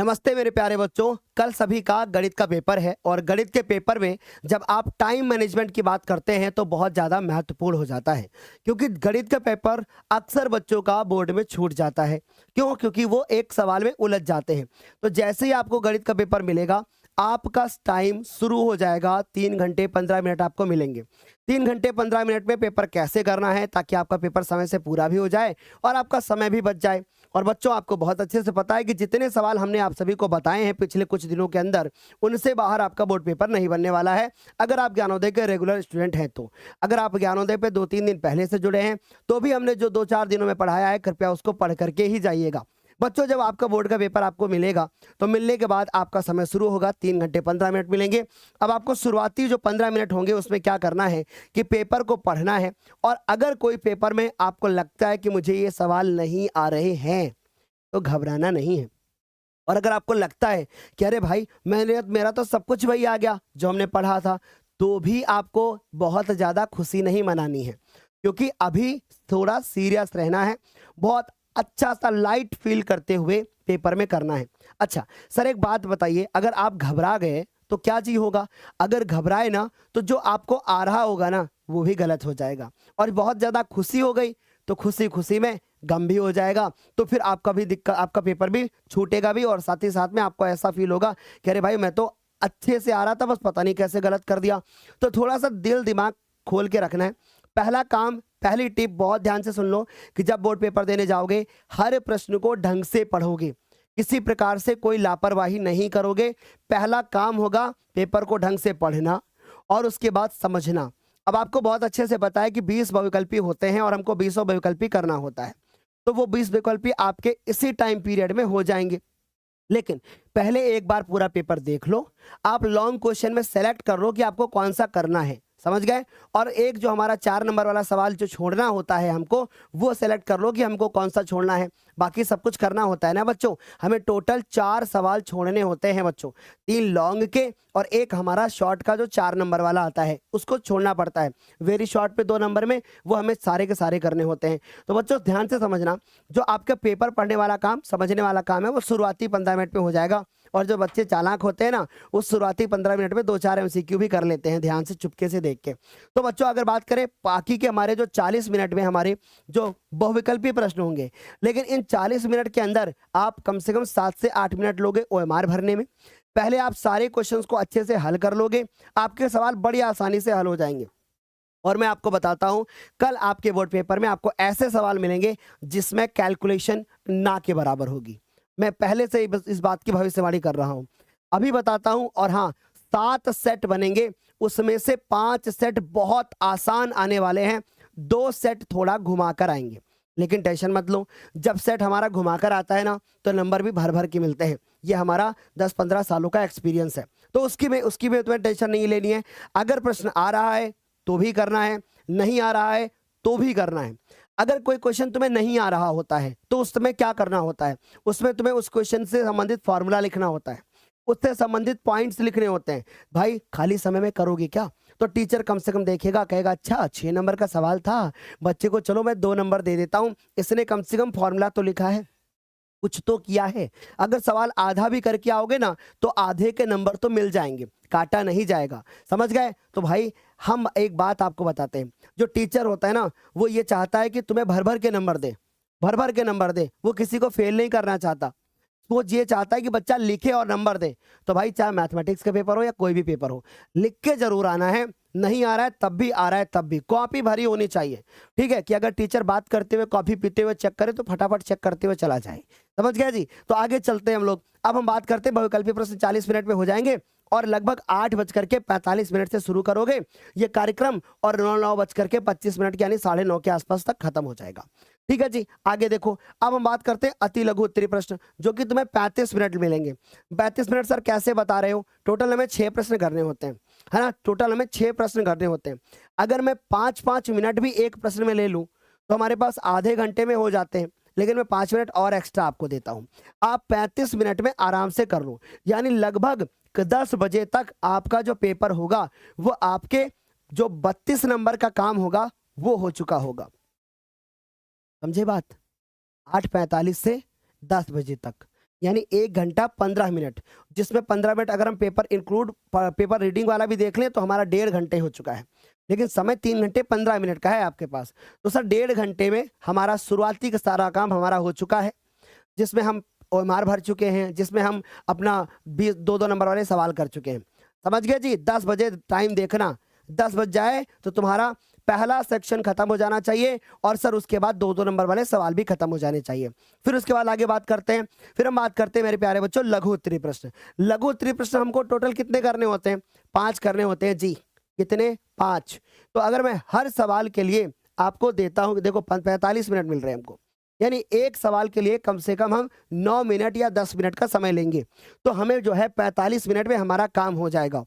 नमस्ते मेरे प्यारे बच्चों। कल सभी का गणित का पेपर है और गणित के पेपर में जब आप टाइम मैनेजमेंट की बात करते हैं तो बहुत ज़्यादा महत्वपूर्ण हो जाता है, क्योंकि गणित का पेपर अक्सर बच्चों का बोर्ड में छूट जाता है। क्योंकि वो एक सवाल में उलझ जाते हैं। तो जैसे ही आपको गणित का पेपर मिलेगा, आपका टाइम शुरू हो जाएगा। 3 घंटे 15 मिनट आपको मिलेंगे। 3 घंटे 15 मिनट में पेपर कैसे करना है ताकि आपका पेपर समय से पूरा भी हो जाए और आपका समय भी बच जाए। और बच्चों, आपको बहुत अच्छे से पता है कि जितने सवाल हमने आप सभी को बताए हैं पिछले कुछ दिनों के अंदर, उनसे बाहर आपका बोर्ड पेपर नहीं बनने वाला है, अगर आप ज्ञानोदय के रेगुलर स्टूडेंट हैं तो। अगर आप ज्ञानोदय पे 2-3 दिन पहले से जुड़े हैं तो भी हमने जो 2-4 दिनों में पढ़ाया है, कृपया उसको पढ़ करके ही जाइएगा। बच्चों, जब आपका बोर्ड का पेपर आपको मिलेगा तो मिलने के बाद आपका समय शुरू होगा। 3 घंटे 15 मिनट मिलेंगे। अब आपको शुरुआती जो 15 मिनट होंगे उसमें क्या करना है कि पेपर को पढ़ना है। और अगर कोई पेपर में आपको लगता है कि मुझे ये सवाल नहीं आ रहे हैं तो घबराना नहीं है। और अगर आपको लगता है कि अरे भाई, मेरा तो सब कुछ वही आ गया जो हमने पढ़ा था, तो भी आपको बहुत ज़्यादा खुशी नहीं मनानी है, क्योंकि अभी थोड़ा सीरियस रहना है। बहुत अच्छा सा लाइट फील करते हुए पेपर में करना है। अच्छा सर, एक बात बताइए, अगर आप घबरा गए तो क्या चीज होगा? अगर घबराए ना तो जो आपको आ रहा होगा ना वो भी गलत हो जाएगा। और बहुत ज़्यादा खुशी हो गई तो खुशी खुशी में गम भी हो जाएगा। तो फिर आपका भी दिक्कत, आपका पेपर भी छूटेगा भी, और साथ ही साथ में आपको ऐसा फील होगा कि अरे भाई, मैं तो अच्छे से आ रहा था, बस पता नहीं कैसे गलत कर दिया। तो थोड़ा सा दिल दिमाग खोल के रखना है। पहला काम, पहली टिप बहुत ध्यान से सुन लो कि जब बोर्ड पेपर देने जाओगे, हर प्रश्न को ढंग से पढ़ोगे, किसी प्रकार से कोई लापरवाही नहीं करोगे। पहला काम होगा पेपर को ढंग से पढ़ना और उसके बाद समझना। अब आपको बहुत अच्छे से पता है कि 20 बहुविकल्पी होते हैं और हमको 20 बहुविकल्पी करना होता है। तो वो 20 विकल्पी आपके इसी टाइम पीरियड में हो जाएंगे। लेकिन पहले एक बार पूरा पेपर देख लो। आप लॉन्ग क्वेश्चन में सेलेक्ट कर लो कि आपको कौन सा करना है, समझ गए? और एक जो हमारा 4 नंबर वाला सवाल जो छोड़ना होता है हमको, वो सेलेक्ट कर लो कि हमको कौन सा छोड़ना है। बाकी सब कुछ करना होता है ना बच्चों। हमें टोटल 4 सवाल छोड़ने होते हैं बच्चों, 3 लॉन्ग के और एक हमारा शॉर्ट का जो 4 नंबर वाला आता है उसको छोड़ना पड़ता है। वेरी शॉर्ट पे 2 नंबर में वो हमें सारे के सारे करने होते हैं। तो बच्चों ध्यान से समझना, जो आपका पेपर पढ़ने वाला काम, समझने वाला काम है, वो शुरुआती 15 मिनट में हो जाएगा। और जो बच्चे चालाक होते हैं ना, उस शुरुआती 15 मिनट में 2-4 एमसीक्यू भी कर लेते हैं ध्यान से, चुपके से देख के। तो बच्चों, अगर बात करें बाकी के हमारे जो 40 मिनट में हमारे जो बहुविकल्पी प्रश्न होंगे, लेकिन इन 40 मिनट के अंदर आप कम से कम 7 से 8 मिनट लोगे ओएमआर भरने में। पहले आप सारे क्वेश्चंस को अच्छे से हल कर लोगे, आपके सवाल बड़ी आसानी से हल हो जाएंगे। और मैं आपको बताता हूं, कल आपके बोर्ड पेपर में आपको ऐसे सवाल मिलेंगे जिसमें कैलकुलेशन ना के बराबर होगी। मैं पहले से ही बस इस बात की भविष्यवाणी कर रहा हूं, अभी बताता हूं। और हाँ, 7 सेट बनेंगे, उसमें से 5 सेट बहुत आसान आने वाले हैं, 2 सेट थोड़ा घुमाकर आएंगे। लेकिन टेंशन मत लो, जब सेट हमारा घुमाकर आता है ना तो नंबर भी भर भर के मिलते हैं। ये हमारा 10-15 सालों का एक्सपीरियंस है। तो उसकी में तुम्हें टेंशन नहीं लेनी है। अगर प्रश्न आ रहा है तो भी करना है, नहीं आ रहा है तो भी करना है। अगर कोई क्वेश्चन तुम्हें नहीं आ रहा होता है तो उसमें क्या करना होता है? उसमें तुम्हें उस क्वेश्चन से संबंधित फॉर्मूला लिखना होता है, उससे संबंधित पॉइंट्स लिखने होते हैं। भाई, खाली समय में करोगे क्या? तो टीचर कम से कम देखेगा, कहेगा अच्छा 6 नंबर का सवाल था, बच्चे को चलो मैं 2 नंबर दे देता हूं, इसने कम से कम फॉर्मूला तो लिखा है, कुछ तो किया है। अगर सवाल आधा भी करके आओगे ना तो आधे के नंबर तो मिल जाएंगे, काटा नहीं जाएगा, समझ गए? तो भाई, हम एक बात आपको बताते हैं, जो टीचर होता है ना वो ये चाहता है कि तुम्हें भर भर के नंबर दे, भर भर के नंबर दे। वो किसी को फेल नहीं करना चाहता, वो ये चाहता है कि बच्चा लिखे और नंबर दे। तो भाई, चाहे मैथमेटिक्स का पेपर हो या कोई भी पेपर हो, लिख के जरूर आना है। नहीं आ रहा है तब भी, आ रहा है तब भी, कॉपी भरी होनी चाहिए। ठीक है कि अगर टीचर बात करते हुए कॉपी पीते हुए चेक करे तो फटाफट चेक करते हुए चला जाए। समझ गया जी? तो आगे चलते हैं हम लोग। अब हम बात करते हैं बहुविकल्पी प्रश्न 40 मिनट में हो जाएंगे और लगभग 8:45 से शुरू करोगे ये कार्यक्रम और 9:25 यानी 9:30 के आसपास तक खत्म हो जाएगा। ठीक है जी, आगे देखो। अब हम बात करते हैं अति लघु उत्तरीय प्रश्न, जो कि तुम्हें 35 मिनट मिलेंगे। 35 मिनट सर कैसे बता रहे हो? टोटल हमें 6 प्रश्न करने होते हैं, है ना? टोटल हमें 6 प्रश्न करने होते हैं। अगर मैं 5-5 मिनट भी एक प्रश्न में ले लूं तो हमारे पास आधे घंटे में हो जाते हैं, लेकिन मैं 5 मिनट और एक्स्ट्रा आपको देता हूं। आप 35 मिनट में आराम से कर लो, यानी लगभग 10 बजे तक आपका जो पेपर होगा वो आपके जो 32 नंबर का काम होगा वो हो चुका होगा। समझे बात? 8:45 से 10 बजे तक यानी 1 घंटा 15 मिनट, जिसमें 15 मिनट अगर हम पेपर इंक्लूड पेपर रीडिंग वाला भी देख लें तो हमारा 1.5 घंटे हो चुका है। लेकिन समय 3 घंटे 15 मिनट का है आपके पास। तो सर 1.5 घंटे में हमारा शुरुआती का सारा काम हमारा हो चुका है, जिसमें हम ओएमआर भर चुके हैं, जिसमें हम अपना 20 2-2 नंबर वाले सवाल कर चुके हैं। समझ गए जी? 10 बजे टाइम देखना, 10 बज जाए तो तुम्हारा पहला सेक्शन खत्म हो जाना चाहिए और सर उसके बाद 2-2 नंबर वाले सवाल भी खत्म हो जाने चाहिए। फिर उसके बाद आगे बात करते हैं। फिर हम बात करते हैं मेरे प्यारे बच्चों लघु उत्तरीय प्रश्न। लघु उत्तरीय प्रश्न हमको टोटल कितने करने होते हैं? 5 करने होते हैं जी। कितने? 5। तो अगर मैं हर सवाल के लिए आपको देता हूं, देखो 45 मिनट मिल रहे हैं हमको, यानी एक सवाल के लिए कम से कम हम 9 मिनट या 10 मिनट का समय लेंगे, तो हमें जो है 45 मिनट में हमारा काम हो जाएगा।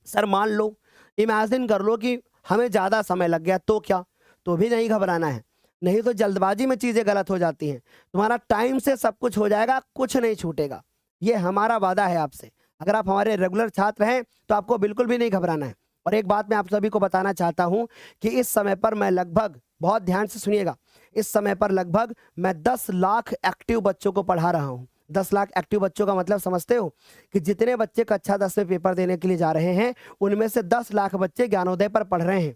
सर मान लो, इमेजिन कर लो कि हमें ज़्यादा समय लग गया तो क्या? तो भी नहीं घबराना है, नहीं तो जल्दबाजी में चीज़ें गलत हो जाती हैं। तुम्हारा टाइम से सब कुछ हो जाएगा, कुछ नहीं छूटेगा, ये हमारा वादा है आपसे। अगर आप हमारे रेगुलर छात्र हैं तो आपको बिल्कुल भी नहीं घबराना है। और एक बात मैं आप सभी को बताना चाहता हूं कि इस समय पर मैं लगभग, बहुत ध्यान से सुनिएगा, इस समय पर लगभग मैं 10 लाख एक्टिव बच्चों को पढ़ा रहा हूं। 10 लाख एक्टिव बच्चों का मतलब समझते हो कि जितने बच्चे कक्षा 10 में पेपर देने के लिए जा रहे हैं उनमें से 10 लाख बच्चे ज्ञानोदय पर पढ़ रहे हैं।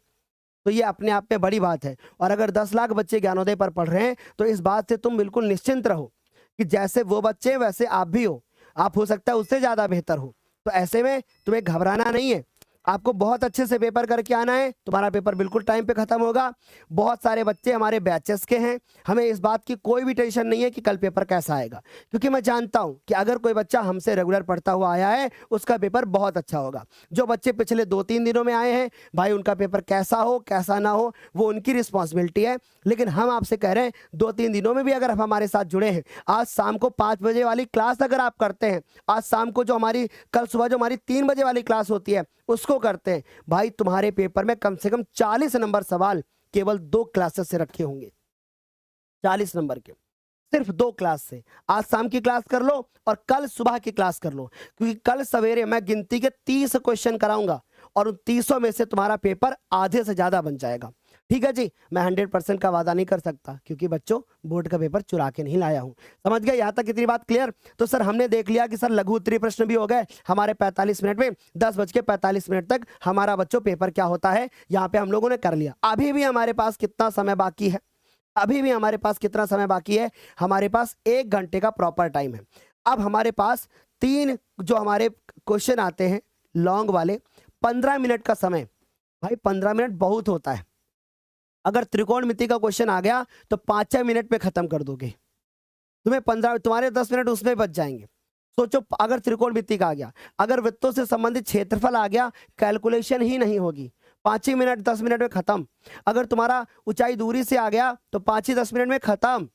तो ये अपने आप में बड़ी बात है। और अगर 10 लाख बच्चे ज्ञानोदय पर पढ़ रहे हैं तो इस बात से तुम बिल्कुल निश्चिंत रहो कि जैसे वो बच्चे वैसे आप भी हो, आप हो सकता है उससे ज़्यादा बेहतर हो। तो ऐसे में तुम्हें घबराना नहीं है, आपको बहुत अच्छे से पेपर करके आना है, तुम्हारा पेपर बिल्कुल टाइम पे खत्म होगा। बहुत सारे बच्चे हमारे बैचेस के हैं, हमें इस बात की कोई भी टेंशन नहीं है कि कल पेपर कैसा आएगा, क्योंकि मैं जानता हूं कि अगर कोई बच्चा हमसे रेगुलर पढ़ता हुआ आया है उसका पेपर बहुत अच्छा होगा। जो बच्चे पिछले 2-3 दिनों में आए हैं भाई, उनका पेपर कैसा हो कैसा ना हो वो उनकी रिस्पॉन्सिबिलिटी है, लेकिन हम आपसे कह रहे हैं 2-3 दिनों में भी अगर आप हमारे साथ जुड़े हैं, आज शाम को 5 बजे वाली क्लास अगर आप करते हैं, आज शाम को जो हमारी, कल सुबह जो हमारी 3 बजे वाली क्लास होती है उसको करते हैं, भाई तुम्हारे पेपर में कम से कम 40 नंबर सवाल केवल 2 क्लासेस से रखे होंगे। 40 नंबर के सिर्फ 2 क्लास से। आज शाम की क्लास कर लो और कल सुबह की क्लास कर लो, क्योंकि कल सवेरे मैं गिनती के 30 क्वेश्चन कराऊंगा और उन 30 में से तुम्हारा पेपर आधे से ज्यादा बन जाएगा। ठीक है जी? मैं 100% का वादा नहीं कर सकता, क्योंकि बच्चों बोर्ड का पेपर चुरा के नहीं लाया हूं। समझ गए? यहां तक कितनी बात क्लियर? तो सर हमने देख लिया कि सर लघु उत्तरीय प्रश्न भी हो गए हमारे 45 मिनट में। 10:45 तक हमारा बच्चों पेपर क्या होता है यहाँ पे हम लोगों ने कर लिया। अभी भी हमारे पास कितना समय बाकी है? अभी भी हमारे पास कितना समय बाकी है? हमारे पास 1 घंटे का प्रॉपर टाइम है। अब हमारे पास 3 जो हमारे क्वेश्चन आते हैं लॉन्ग वाले, 15 मिनट का समय। भाई 15 मिनट बहुत होता है। अगर त्रिकोणमिति का क्वेश्चन आ गया तो 5 मिनट में खत्म कर दोगे, तुम्हें 15, तुम्हारे 10 मिनट उसमें बच जाएंगे। सोचो अगर त्रिकोणमिति का आ गया, अगर वृत्तों से संबंधित क्षेत्रफल आ गया, कैलकुलेशन ही नहीं होगी, 5 ही मिनट 10 मिनट में खत्म। अगर तुम्हारा ऊंचाई दूरी से आ गया तो 5 ही 10 मिनट में खत्म।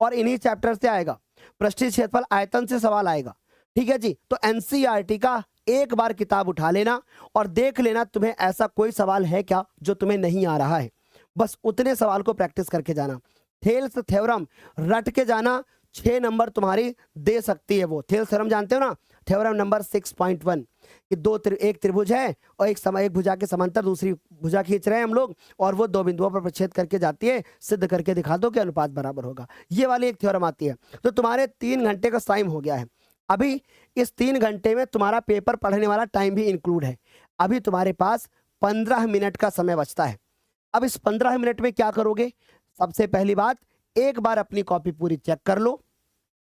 और इन्हीं चैप्टर से आएगा, पृष्ठीय क्षेत्रफल आयतन से सवाल आएगा। ठीक है जी? तो एनसीईआरटी का एक बार किताब उठा लेना और देख लेना तुम्हें ऐसा कोई सवाल है क्या जो तुम्हें नहीं आ रहा है। बस उतने सवाल को प्रैक्टिस करके जाना। थेल्स थ्योरम रट के जाना, 6 नंबर तुम्हारी दे सकती है वो। थेल्स थ्योरम जानते हो ना? थ्योरम नंबर 6.1 कि एक त्रिभुज है और एक भुजा के समांतर दूसरी भुजा खींच रहे हैं हम लोग और वो 2 बिंदुओं पर प्रच्छेद करके जाती है, सिद्ध करके दिखा दो कि अनुपात बराबर होगा। ये वाली एक थ्योरम आती है। तो तुम्हारे 3 घंटे का टाइम हो गया है। अभी इस 3 घंटे में तुम्हारा पेपर पढ़ने वाला टाइम भी इंक्लूड है। अभी तुम्हारे पास 15 मिनट का समय बचता है। अब इस 15 मिनट में क्या करोगे? सबसे पहली बात, एक बार अपनी कॉपी पूरी चेक कर लो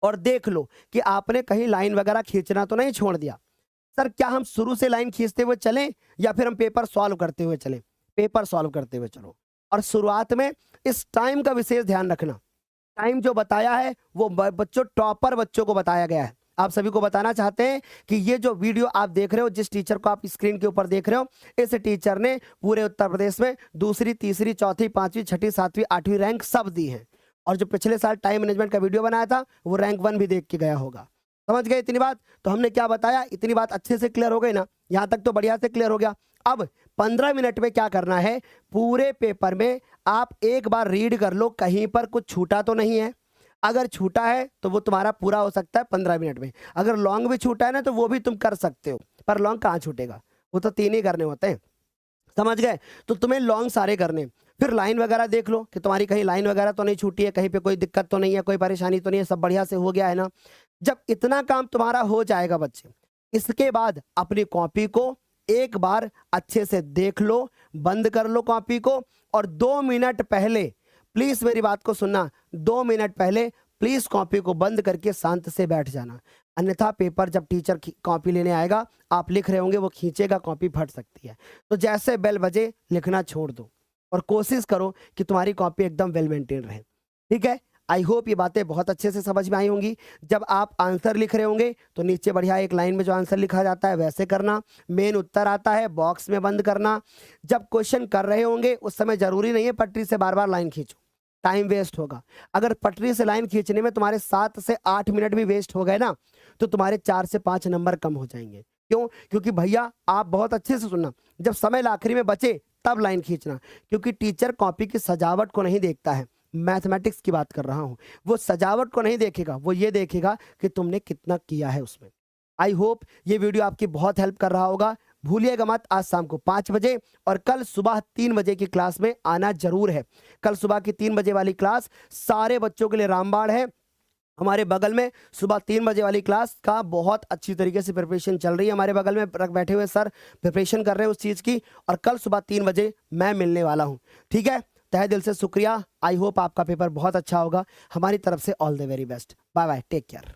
और देख लो कि आपने कहीं लाइन वगैरह खींचना तो नहीं छोड़ दिया। सर क्या हम शुरू से लाइन खींचते हुए चलें या फिर हम पेपर सॉल्व करते हुए चलें? पेपर सॉल्व करते हुए चलो। और शुरुआत में इस टाइम का विशेष ध्यान रखना। टाइम जो बताया है वो बच्चों टॉपर बच्चों को बताया गया है। आप सभी को बताना चाहते हैं कि ये जो वीडियो आप देख रहे हो, जिस टीचर को आप स्क्रीन के ऊपर देख रहे हो, इस टीचर ने पूरे उत्तर प्रदेश में दूसरी, तीसरी, चौथी, 5वीं, 6ठी, 7वीं, 8वीं रैंक सब दी है। और जो पिछले साल टाइम मैनेजमेंट का वीडियो बनाया था वो रैंक 1 भी देख के गया होगा। समझ गए इतनी बात? तो हमने क्या बताया, इतनी बात अच्छे से क्लियर हो गई ना? यहाँ तक तो बढ़िया से क्लियर हो गया। अब 15 मिनट में क्या करना है, पूरे पेपर में आप एक बार रीड कर लो, कहीं पर कुछ छूटा तो नहीं है। अगर छूटा है तो वो तुम्हारा पूरा हो सकता है 15 मिनट में। अगर लॉन्ग भी छूटा है ना तो वो भी तुम कर सकते हो, पर लॉन्ग कहाँ छूटेगा? वो तो 3 ही करने होते हैं। समझ गए? तो तुम्हें लॉन्ग सारे करने। फिर लाइन वगैरह देख लो कि तुम्हारी कहीं लाइन वगैरह तो नहीं छूटी है, कहीं पे कोई दिक्कत तो नहीं है, कोई परेशानी तो नहीं है, सब बढ़िया से हो गया है ना? जब इतना काम तुम्हारा हो जाएगा बच्चे, इसके बाद अपनी कॉपी को एक बार अच्छे से देख लो, बंद कर लो कॉपी को, और 2 मिनट पहले प्लीज मेरी बात को सुनना, 2 मिनट पहले प्लीज कॉपी को बंद करके शांत से बैठ जाना। अन्यथा पेपर जब टीचर कॉपी लेने आएगा, आप लिख रहे होंगे, वो खींचेगा, कॉपी फट सकती है। तो जैसे बेल बजे लिखना छोड़ दो और कोशिश करो कि तुम्हारी कॉपी एकदम वेल मेंटेन रहे। ठीक है, आई होप ये बातें बहुत अच्छे से समझ में आई होंगी। जब आप आंसर लिख रहे होंगे तो नीचे बढ़िया एक लाइन में जो आंसर लिखा जाता है वैसे करना, मेन उत्तर आता है बॉक्स में बंद करना। जब क्वेश्चन कर रहे होंगे उस समय जरूरी नहीं है पटरी से बार बार लाइन खींचो, टाइम वेस्ट होगा। अगर पटरी से लाइन खींचने में तुम्हारे 7 से 8 मिनट भी वेस्ट हो गए ना, तो तुम्हारे 4 से 5 नंबर कम हो जाएंगे। क्यों? क्योंकि भैया आप बहुत अच्छे से सुनना, जब समय आखिरी में बचे तब लाइन खींचना, क्योंकि टीचर कॉपी की सजावट को नहीं देखता है। मैथमेटिक्स की बात कर रहा हूं, वो सजावट को नहीं देखेगा, वो ये देखेगा कि तुमने कितना किया है उसमें। आई होप ये वीडियो आपकी बहुत हेल्प कर रहा होगा। भूलिएगा मत, आज शाम को 5 बजे और कल सुबह 3 बजे की क्लास में आना जरूर है। कल सुबह की 3 बजे वाली क्लास सारे बच्चों के लिए रामबाण है। हमारे बगल में सुबह 3 बजे वाली क्लास का बहुत अच्छी तरीके से प्रिपरेशन चल रही है। हमारे बगल में बैठे हुए सर प्रिपरेशन कर रहे हैं उस चीज़ की, और कल सुबह 3 बजे मैं मिलने वाला हूँ। ठीक है, तहे दिल से शुक्रिया। आई होप आपका पेपर बहुत अच्छा होगा। हमारी तरफ से all the very best. Bye bye, take care.